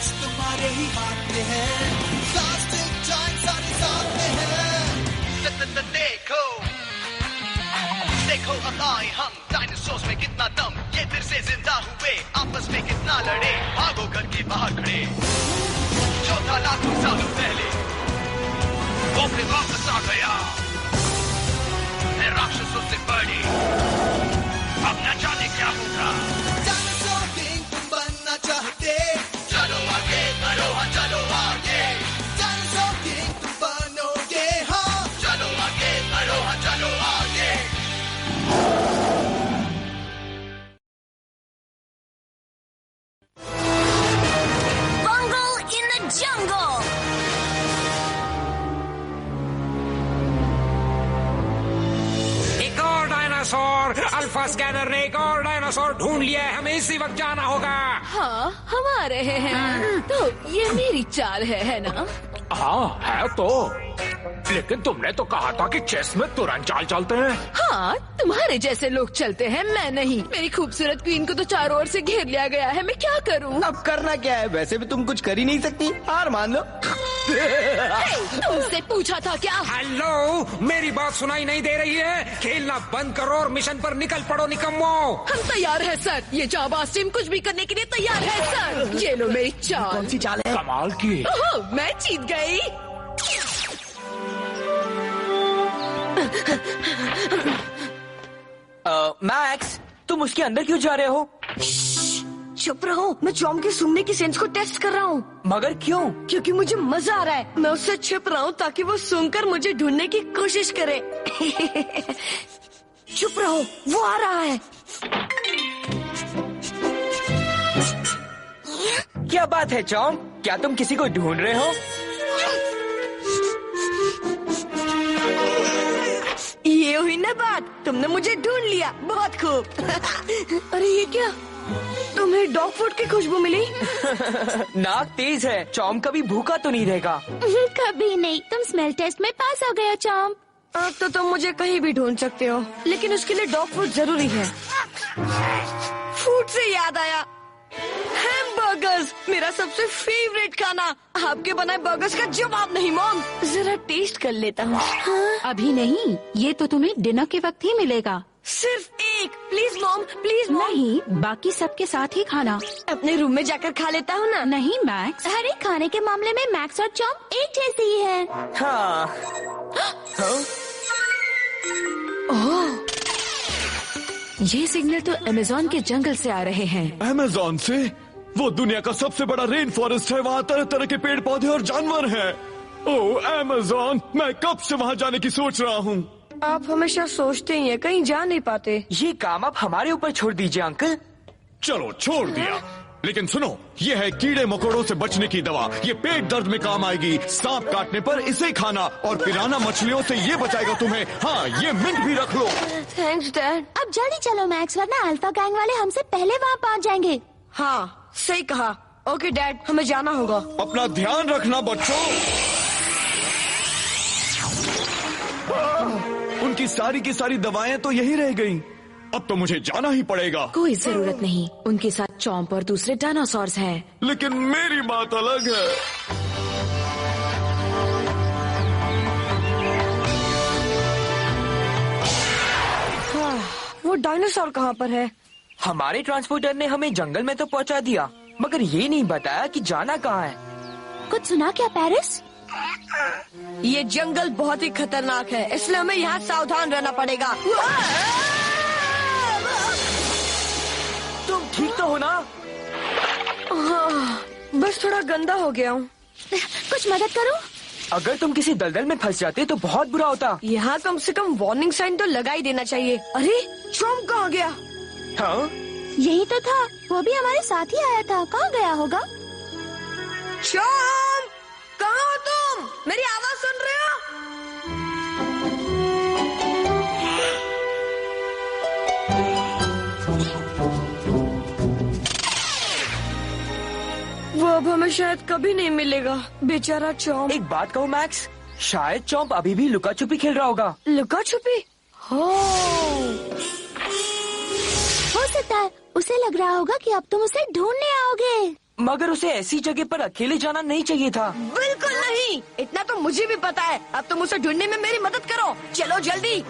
कुछ तुम्हारे ही हाथ में है, प्लास्टिक जॉइंट सारे साथ में है। देखो देखो अब आए हम, डायनासोर्स में कितना दम, ये फिर से जिंदा हुए, आपस में कितना लड़े, भागो घर के बाहर खड़े। जो था लाखों सालों पहले वो फिर वापस आ गया, है राक्षसों से बड़ी, अब न जाने क्या होगा। डायनासोर किंग तुम बनना चाहते, चलो आगे बढ़ो, हाँ चलो आगे। डायनासोर किंग तुम बनोगे, हाँ चलो आगे बढ़ो, हाँ चलो आगे। Bungle in the jungle. एक और डायनासोर, अल्फा स्कैनर ने एक और डायनासोर ढूंढ लिया है, हमें इसी वक्त जाना होगा। हाँ, हम आ रहे हैं। तो ये मेरी चाल है ना? हाँ है तो, लेकिन तुमने तो कहा था कि चेस में तुरंत चाल चलते हैं। हाँ, तुम्हारे जैसे लोग चलते हैं, मैं नहीं। मेरी खूबसूरत क्वीन को तो चारों ओर से घेर लिया गया है, मैं क्या करूँ? अब करना क्या है, वैसे भी तुम कुछ कर ही नहीं सकती, हार मान लो। तुमसे पूछा था क्या? हेलो, मेरी बात सुनाई नहीं दे रही है? खेलना बंद करो और मिशन पर निकल पड़ो निकम्मो। हम तैयार है सर, ये जाबाज टीम कुछ भी करने के लिए तैयार है सर। ये लो मेरी चाल। कौन सी चाल है? कमाल की। ओह, मैं जीत गई। मैक्स, तुम उसके अंदर क्यों जा रहे हो? चुप रहो, मैं चॉम्प के सूंघने की सेंस को टेस्ट कर रहा हूँ। मगर क्यों? क्योंकि मुझे मजा आ रहा है। मैं उससे छिप रहा हूँ ताकि वो सूंघकर मुझे ढूंढने की कोशिश करे। चुप रहो, वो आ रहा है। क्या बात है चॉम्प, क्या तुम किसी को ढूंढ रहे हो? ये हुई ना बात, तुमने मुझे ढूंढ लिया, बहुत खूब। अरे ये क्या, तुम्हें डॉग फूड की खुशबू मिली? नाक तेज है, चॉम्प कभी भूखा तो नहीं रहेगा। कभी नहीं, तुम स्मेल टेस्ट में पास हो गए चॉम्प। अब तो तुम मुझे कहीं भी ढूंढ सकते हो, लेकिन उसके लिए डॉग फूड जरूरी है। फूड से याद आया, हैमबर्गर्स, मेरा सबसे फेवरेट खाना। आपके बनाए बर्गर्स का जवाब नहीं मॉम, जरा टेस्ट कर लेता हूँ। हाँ? अभी नहीं, ये तो तुम्हें डिनर के वक्त ही मिलेगा। सिर्फ एक, प्लीज मॉम, प्लीज मॉम। नहीं, बाकी सबके साथ ही खाना। अपने रूम में जाकर खा लेता हूँ ना। नहीं मैक्स। अरे खाने के मामले में मैक्स और चॉम्प एक जैसे ही है। हाँ। हाँ? ओह, ये सिग्नल तो अमेज़न के जंगल से आ रहे हैं। अमेज़न से? वो दुनिया का सबसे बड़ा रेन फॉरेस्ट है, वहाँ तरह तरह के पेड़ पौधे और जानवर हैं। ओह अमेज़न, मैं कब से वहाँ जाने की सोच रहा हूँ। आप हमेशा सोचते ही हैं, कहीं जा नहीं पाते। ये काम आप हमारे ऊपर छोड़ दीजिए अंकल। चलो छोड़ दिया, लेकिन सुनो, ये है कीड़े मकोड़ों से बचने की दवा। ये पेट दर्द में काम आएगी, सांप काटने पर इसे खाना, और पिराना मछलियों से ये बचाएगा तुम्हें। हाँ, ये मिंट भी रख लो। Thanks dad. अब जल्दी चलो मैक्स, वरना अल्फा गैंग वाले हमसे पहले वहाँ पहुँच जाएंगे। हाँ सही कहा। ओके डैड, हमें जाना होगा। अपना ध्यान रखना बच्चों। उनकी सारी की सारी दवाएं तो यही रह गईं। अब तो मुझे जाना ही पड़ेगा। कोई जरूरत नहीं, उनके साथ चॉम्प और दूसरे डायनासोर्स हैं। लेकिन मेरी बात अलग है। हाँ, वो डायनासोर कहाँ पर है? हमारे ट्रांसपोर्टर ने हमें जंगल में तो पहुंचा दिया, मगर ये नहीं बताया कि जाना कहाँ है। कुछ सुना क्या पेरिस? ये जंगल बहुत ही खतरनाक है, इसलिए हमें यहाँ सावधान रहना पड़ेगा। तुम ठीक तो हो ना? हाँ, बस थोड़ा गंदा हो गया हूँ। कुछ मदद करूँ? अगर तुम किसी दलदल में फंस जाते तो बहुत बुरा होता। यहाँ कम से कम वार्निंग साइन तो लगा ही देना चाहिए। अरे चॉम्प कहाँ गया? हाँ? यही तो था, वो भी हमारे साथ ही आया था, कहाँ गया होगा? चॉम्प, कहाँ हो तुम? मेरी आवाज सुन रहे हो? वो अब हमें शायद कभी नहीं मिलेगा, बेचारा चॉम्प। एक बात कहूँ मैक्स, शायद चॉम्प अभी भी लुका छुपी खेल रहा होगा। लुका छुपी? हो सकता है उसे लग रहा होगा कि अब तुम उसे ढूंढने आओगे। मगर उसे ऐसी जगह पर अकेले जाना नहीं चाहिए था। बिल्कुल नहीं, इतना तो मुझे भी पता है। अब तुम उसे ढूंढने में मेरी मदद करो, चलो जल्दी।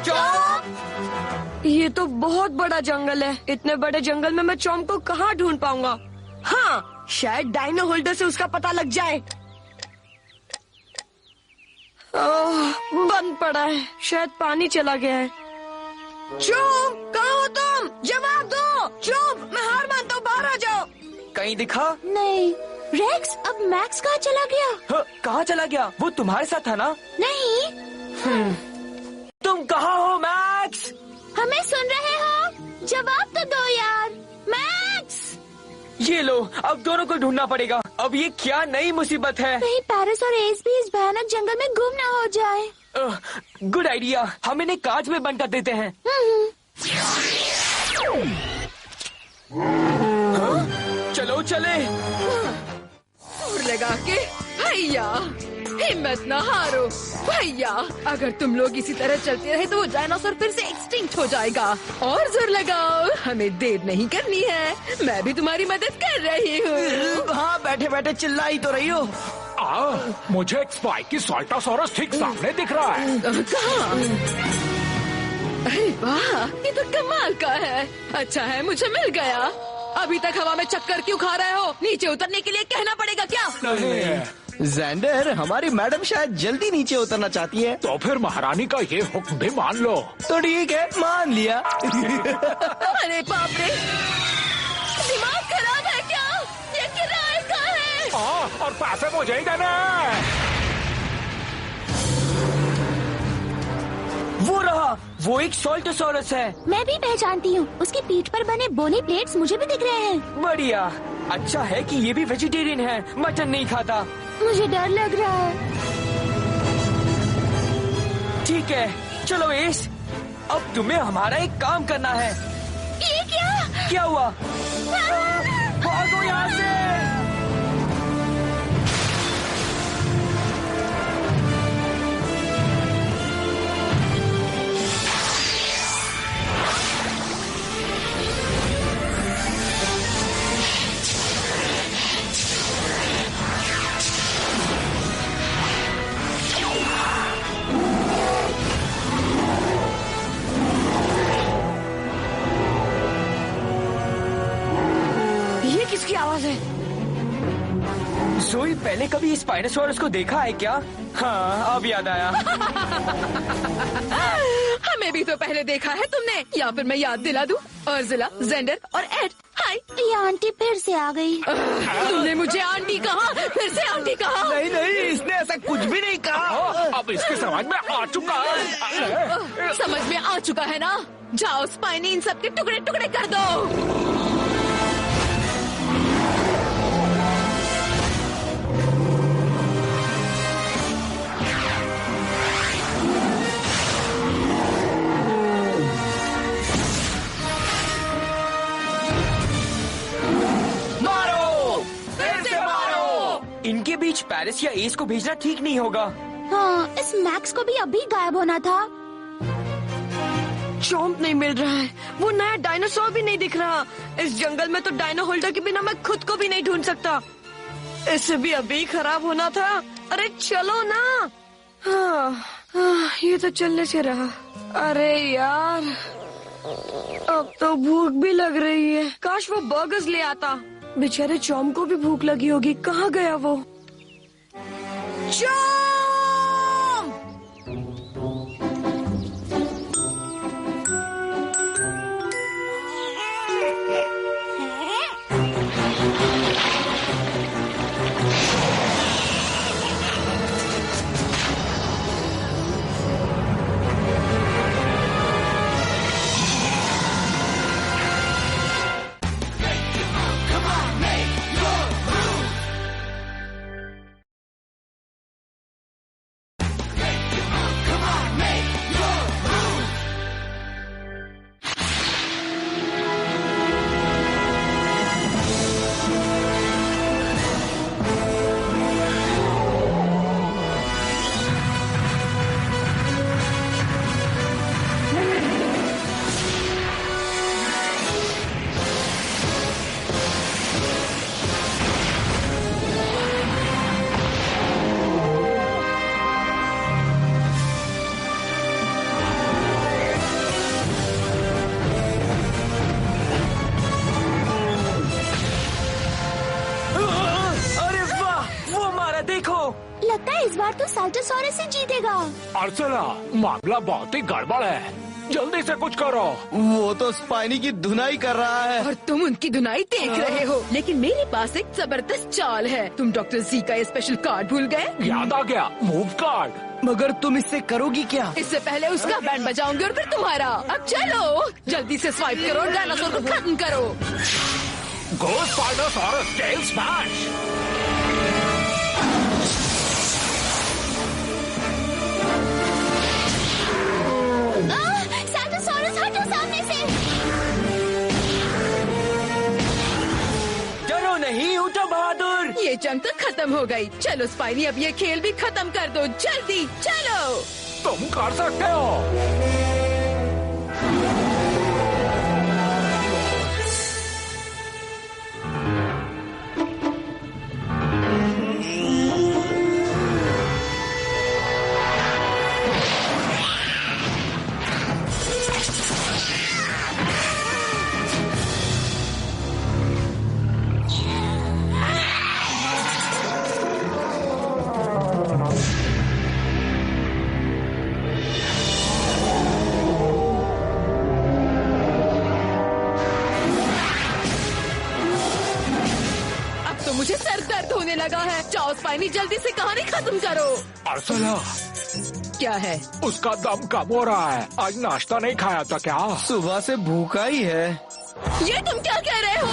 चॉम्प! ये तो बहुत बड़ा जंगल है। इतने बड़े जंगल में मैं चॉम्प को कहाँ ढूंढ पाऊंगा? हाँ, शायद डायनो होल्डर से उसका पता लग जाए। बंद पड़ा है, शायद पानी चला गया है। चॉम्प, कहाँ हो तुम? जवाब दो। चॉम्प, मैं हार मानता हूँ, बाहर आ जाओ। कहीं दिखा? नहीं। रेक्स, अब मैक्स कहाँ चला गया? कहाँ चला गया? वो तुम्हारे साथ था ना? नहीं। तुम कहाँ हो मैक्स? हमें सुन रहे हो? जवाब तो दो यार। मैक्स! ये लो, अब दोनों को ढूंढना पड़ेगा। अब ये क्या नई मुसीबत है? कहीं पेरिस और एस भी इस भयानक जंगल में गुम ना हो जाए। गुड आइडिया, हम इन्हें कांच में बंद कर देते हैं। चलो चले। लगा के भैया, हिम्मत ना हारो भैया। अगर तुम लोग इसी तरह चलते रहे तो वो डायनासोर फिर से एक्सटिंक्ट हो जाएगा। और जोर लगाओ, हमें देर नहीं करनी है। मैं भी तुम्हारी मदद कर रही हूँ। हाँ, बैठे बैठे चिल्ला ही तो रही हो। मुझे एक स्पाइकी साल्टासोरस ठीक सामने दिख रहा है। कहाँ? अरे वाह, ये तो कमाल का है। अच्छा है मुझे मिल गया। अभी तक हवा में चक्कर क्यों खा रहे हो? नीचे उतरने के लिए कहना पड़ेगा क्या? ज़ेंडर, हमारी मैडम शायद जल्दी नीचे उतरना चाहती है। तो फिर महारानी का ये हुक्म भी मान लो। तो ठीक है, मान लिया। अरे बाप रे, दिमाग खराब है क्या? ये किराए का है। और पैसे मुझे ही देना है। वो रहा, वो एक साल्टोसोरस है। मैं भी पहचानती हूँ। उसकी पीठ पर बने बोनी प्लेट्स मुझे भी दिख रहे हैं। बढ़िया, अच्छा है कि ये भी वेजिटेरियन है, मटन नहीं खाता। मुझे डर लग रहा है। ठीक है, चलो एस, अब तुम्हें हमारा एक काम करना है। ये क्या? क्या हुआ? भागो यहाँ से। किसकी आवाज है? जोई, पहले कभी स्पाइनोसॉरस को देखा है क्या? हाँ, अब याद आया। हमें भी तो पहले देखा है तुमने, या फिर मैं याद दिला दूं? अर्जिला, जेंडर और एड, हाय। ये आंटी फिर से आ गई। तुमने मुझे आंटी कहा, फिर से आंटी कहा। नहीं नहीं, इसने ऐसा कुछ भी नहीं कहा। अब इसके समझ में आ चुका है। समझ में आ चुका है ना? जाओ स्पाइनी, इन सबके टुकड़े टुकड़े कर दो। इनके बीच पेरिस या एस को भेजना ठीक नहीं होगा। हाँ, इस मैक्स को भी अभी गायब होना था। चॉम्प नहीं मिल रहा है, वो नया डायनासोर भी नहीं दिख रहा। इस जंगल में तो डायनो होल्डर के बिना मैं खुद को भी नहीं ढूंढ सकता। इसे भी अभी खराब होना था। अरे चलो ना। ये तो चलने से रहा। अरे यार, अब तो भूख भी लग रही है। काश वो बर्गर्स ले आता। बेचारे चॉम्प को भी भूख लगी होगी। कहाँ गया वो? चॉम्प! साल्टोसॉरस ही जीतेगा। अर्सला, मामला बहुत ही गड़बड़ है, जल्दी से कुछ करो। वो तो स्पाइनी की धुनाई कर रहा है। और तुम उनकी धुनाई देख रहे हो, लेकिन मेरे पास एक जबरदस्त चाल है। तुम डॉक्टर जी का ये स्पेशल कार्ड भूल गए? याद आ गया, मूव कार्ड। मगर तुम इससे करोगी क्या? इससे पहले उसका बैंड बजाऊंगी और फिर तुम्हारा। अब चलो, जल्दी से स्वाइप करो और डायनासोर को खत्म करो। गो स्पाइनोसॉरस, टेल स्मैश। साल्टोसॉरस हटो सामने से। डरो नहीं, उठो बहादुर। ये जंग तो खत्म हो गई। चलो स्पाइनी, अब ये खेल भी खत्म कर दो, जल्दी चलो। तुम कर सकते हो। मुझे सर दर्द होने लगा है। जाओ स्पाइनी, जल्दी से कहानी खत्म करो। अर्सला, क्या है? उसका दम कम हो रहा है। आज नाश्ता नहीं खाया था क्या? सुबह से भूखा ही है। ये तुम क्या कह रहे हो?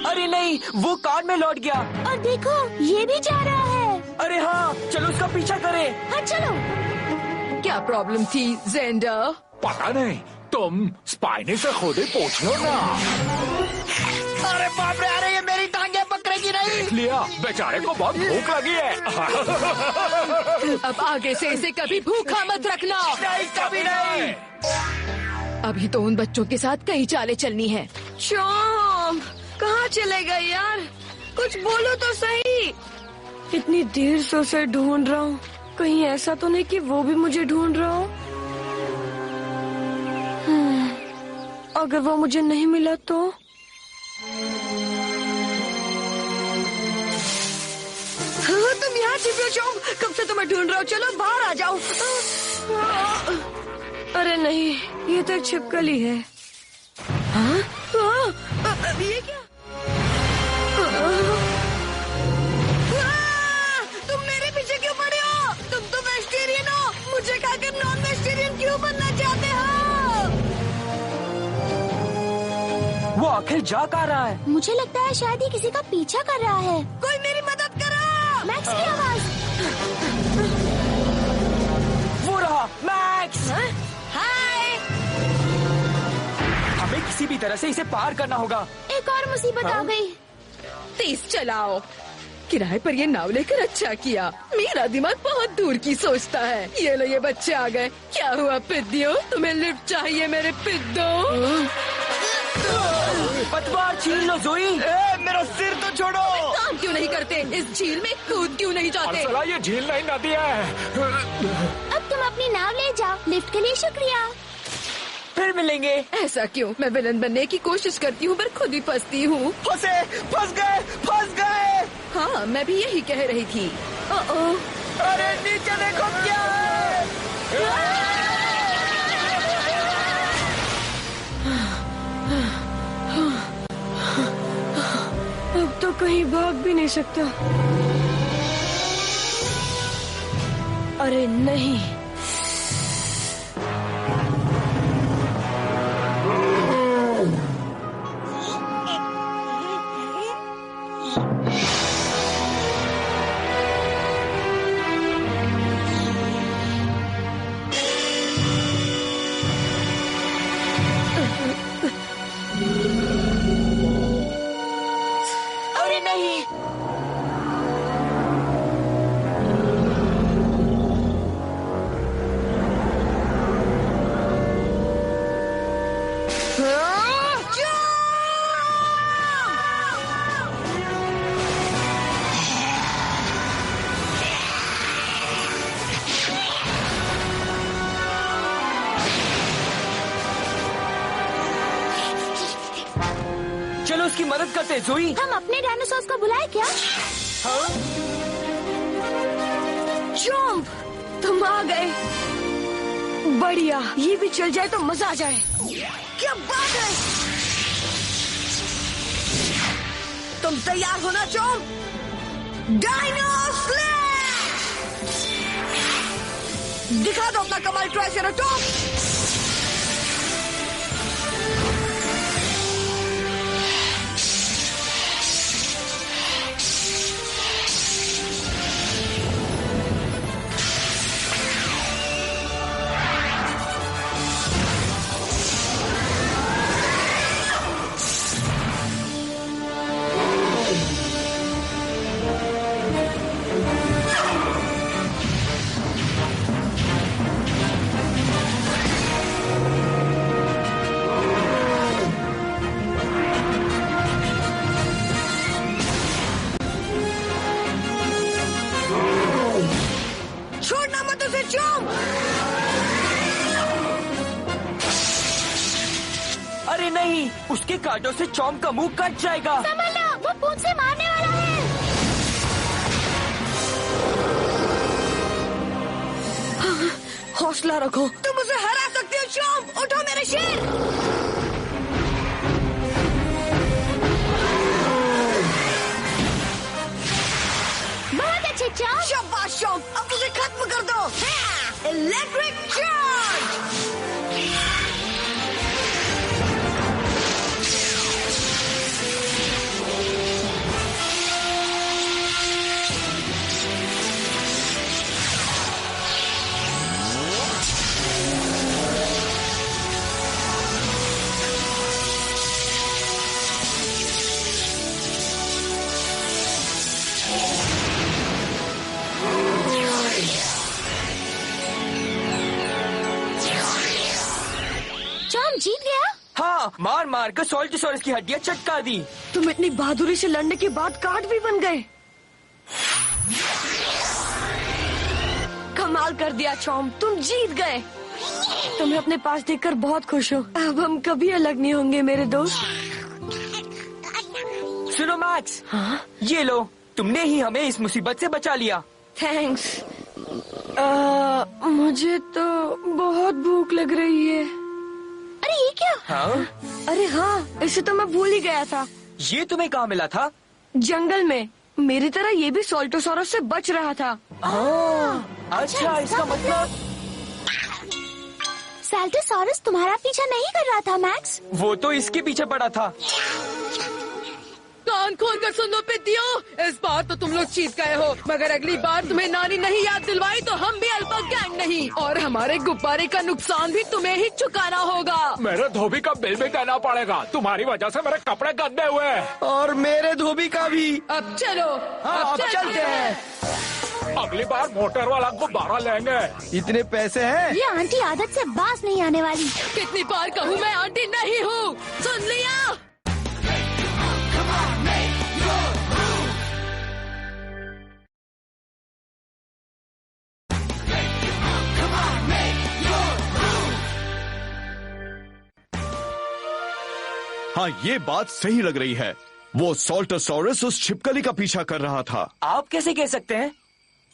अरे नहीं, वो कार में लौट गया। और देखो, ये भी जा रहा है। अरे हाँ, चलो उसका पीछा करें। हाँ चलो। क्या प्रॉब्लम थी जेंडर? पता नहीं, तुम स्पाइनी से खुद ही पूछ लो ना। अरे बाप रे, अरे ये मेरी टांगे पकड़ेगी नहीं। देख लिया, बेचारे को बहुत भूख लगी है। अब आगे से इसे कभी भूखा मत रखना। नहीं, कभी नहीं। अभी तो उन बच्चों के साथ कई चालें चलनी है। चॉम, कहाँ चले गए यार? कुछ बोलो तो सही। इतनी देर से उसे ढूंढ रहा हूँ, कहीं ऐसा तो नहीं कि वो भी मुझे ढूंढ रहा हो। अगर वो मुझे नहीं मिला तो? हाँ, तुम यहाँ छिपे हो चॉम, कब से तुम्हें ढूंढ रहा हूँ। चलो बाहर आ जाओ। अरे नहीं, ये तो एक छिपकली है। हाँ? ये क्या? तुम मेरे पीछे क्यों पड़े हो? तुम तो वेजिटेरियन हो, मुझे खाकर नॉन वेजिटेरियन क्यों बनना चाहते हो? वो आखिर जा कहाँ रहा है? मुझे लगता है शायद ये किसी का पीछा कर रहा है। कोई मेरी मदद करो। मैक्स की आवाज। वो रहा मैक्स। हाय। हमें किसी भी तरह से इसे पार करना होगा। एक और मुसीबत आ गई। तेज चलाओ। किराए पर ये नाव लेकर अच्छा किया। मेरा दिमाग बहुत दूर की सोचता है। ये लो, ये बच्चे आ गए। क्या हुआ पिद्दियों, तुम्हें लिफ्ट चाहिए मेरे पिद्दों? पतवार छीन लो जोई। मेरा सिर तो छोड़ो। काम क्यों नहीं करते? इस झील में कूद क्यों नहीं जाते? अर्सला, ये झील नहीं, नदी है। अब तुम अपनी नाव ले जाओ। लिफ्ट के लिए शुक्रिया। फिर मिलेंगे। ऐसा क्यों? मैं विलन बनने की कोशिश करती हूँ पर खुद ही फंसती हूँ। फंस गए। हाँ, मैं भी यही कह रही थी। अरे नीचे देखो क्या है। अब तो कहीं भाग भी नहीं सकता। अरे नहीं, चलो उसकी मदद करते हैं जोई। हम अपने डायनासोर्स को बुलाए क्या? हाँ? चॉम्प, तुम आ गए। बढ़िया, ये भी चल जाए तो मजा आ जाए। क्या बात है, तुम तैयार हो ना चॉम्प? Dino slash! दिखा दो अपना कमाल ट्राइसेराटॉप्स। छोड़ना मत उसे चॉम्प। अरे नहीं, उसके कांटों से चॉम्प का मुंह कट जाएगा। संभालो, वो पूंछ से मारने वाला है। हौसला रखो, तुम उसे हरा सकते हो चॉम्प। उठो मेरे शेर। बहुत अच्छे चॉम्प। शाबाश चॉम्प, अब उसे खत्म कर दो। Electric charge. चॉम्प जीत गया। हाँ, मार मार कर सोल्टोसॉरस की हड्डियां चटका दी। तुम इतनी बहादुरी से लड़ने के बाद कार्ड भी बन गए। कमाल कर दिया चॉम्प, तुम जीत गए। तुम्हें अपने पास देखकर बहुत खुश हो। अब हम कभी अलग नहीं होंगे मेरे दोस्त। सुनो मैक्स, हाँ? ये लो, तुमने ही हमें इस मुसीबत से बचा लिया। थैंक्स। मुझे तो बहुत भूख लग रही है। अरे ये क्या? हाँ? अरे हाँ, इसे तो मैं भूल ही गया था। ये तुम्हें कहाँ मिला था? जंगल में। मेरी तरह ये भी सोल्टोसॉरस से बच रहा था। अच्छा, इसका मतलब साल्टोसॉरस तुम्हारा पीछा नहीं कर रहा था मैक्स। वो तो इसके पीछे पड़ा था। कान खोल कर सुन लो पितियों, इस बार तो तुम लोग जीत गए हो, मगर अगली बार तुम्हें नानी नहीं याद दिलवाई तो हम भी अल्फा गैंग नहीं, और हमारे गुब्बारे का नुकसान भी तुम्हें ही चुकाना होगा। मेरे धोबी का बिल भी देना पड़ेगा, तुम्हारी वजह से मेरे कपड़े गंदे हुए हैं। और मेरे धोबी का भी। अब चलो, अब चलते हैं। अगली बार मोटर वाला गुब्बारा लेंगे। इतने पैसे हैं? ये आंटी आदत से बाज नहीं आने वाली। कितनी बार कहूँ मैं आंटी नहीं हूँ, सुन लिया? हाँ, ये बात सही लग रही है। वो सोल्टोसॉरस उस छिपकली का पीछा कर रहा था। आप कैसे कह सकते हैं?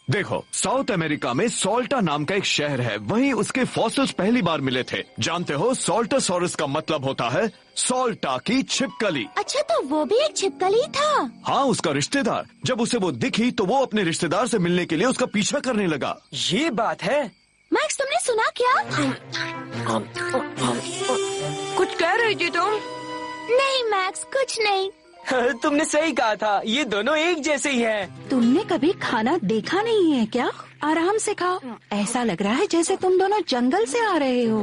देखो, साउथ अमेरिका में सोल्टा नाम का एक शहर है, वहीं उसके फॉसिल्स पहली बार मिले थे। जानते हो, सोल्टोसॉरस का मतलब होता है सोल्टा की छिपकली। अच्छा, तो वो भी एक छिपकली था? हाँ, उसका रिश्तेदार। जब उसे वो दिखी तो वो अपने रिश्तेदार से मिलने के लिए उसका पीछा करने लगा। ये बात है। मैक्स, तुमने सुना क्या? कुछ कह रही थी तुम? नहीं मैक्स, कुछ नहीं। तुमने सही कहा था, ये दोनों एक जैसे ही हैं। तुमने कभी खाना देखा नहीं है क्या? आराम से खाओ, ऐसा लग रहा है जैसे तुम दोनों जंगल से आ रहे हो।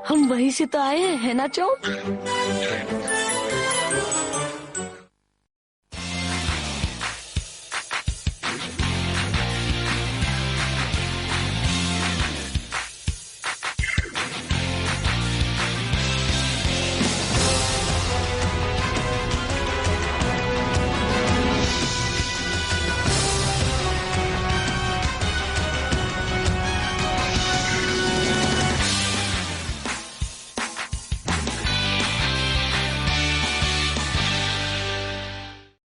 हम वहीं से तो आए हैं, है ना चॉम्प?